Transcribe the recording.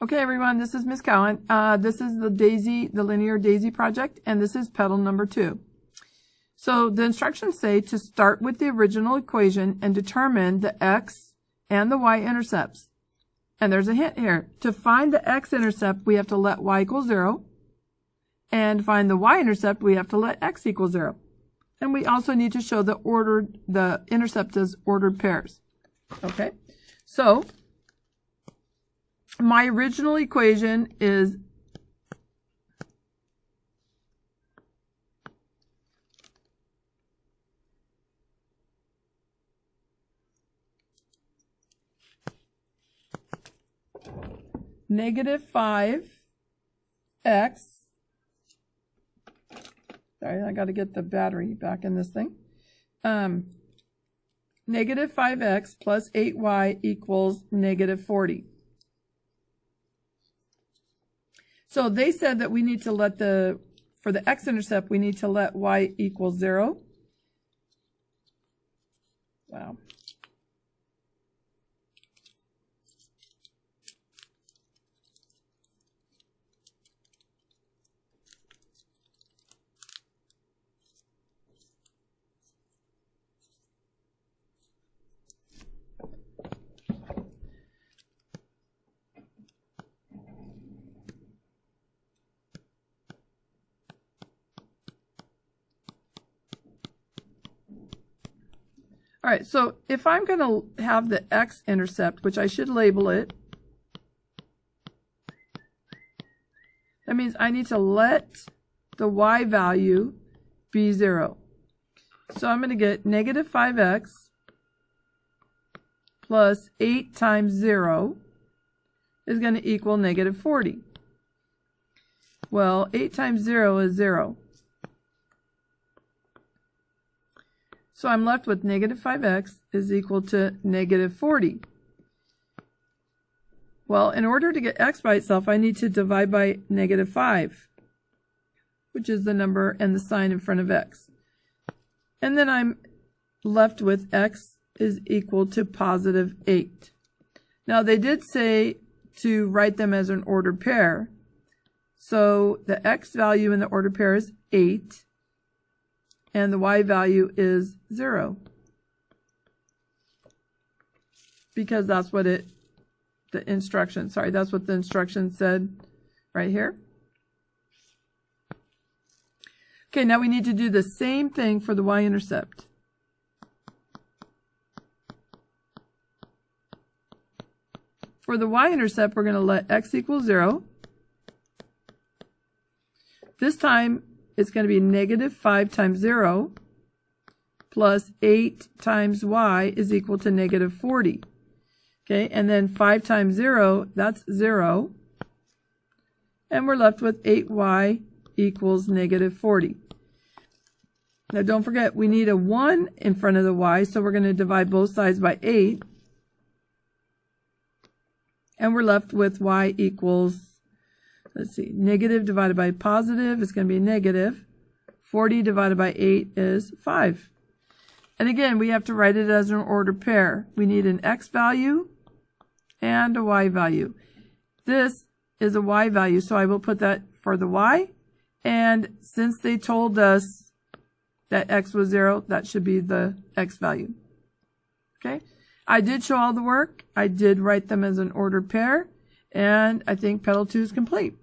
Okay, everyone, this is Miss Cowan. This is the linear daisy project, and this is petal number 2. So the instructions say to start with the original equation and determine the x and the y intercepts. And there's a hint here. To find the x-intercept, we have to let y equal 0. And find the y-intercept, we have to let x equal 0. And we also need to show the intercept as ordered pairs. Okay, so my original equation is -5x. Sorry, I got to get the battery back in this thing. -5x plus 8y equals -40. So they said that we need to let for the x-intercept, we need to let y equal 0. Wow. All right, so if I'm going to have the x-intercept, which I should label it, that means I need to let the y value be 0. So I'm going to get -5x plus 8 times 0 is going to equal -40. Well, 8 times 0 is 0. So I'm left with -5x is equal to -40. Well, in order to get x by itself, I need to divide by -5, which is the number and the sign in front of x. And then I'm left with x is equal to +8. Now, they did say to write them as an ordered pair. So the x value in the ordered pair is 8. And the y value is 0. Because that's what that's what the instruction said right here. Okay, now we need to do the same thing for the y-intercept. For the y-intercept, we're going to let x equal 0. This time, it's going to be -5 times 0 plus 8 times y is equal to -40. Okay, and then 5 times 0, that's 0. And we're left with 8y equals -40. Now don't forget, we need a 1 in front of the y, so we're going to divide both sides by 8. And we're left with y equals, let's see, negative divided by positive is going to be negative. 40 divided by 8 is 5. And again, we have to write it as an ordered pair. We need an x value and a y value. This is a y value, so I will put that for the y. And since they told us that x was 0, that should be the x value. Okay? I did show all the work. I did write them as an ordered pair. And I think Petal 2 is complete.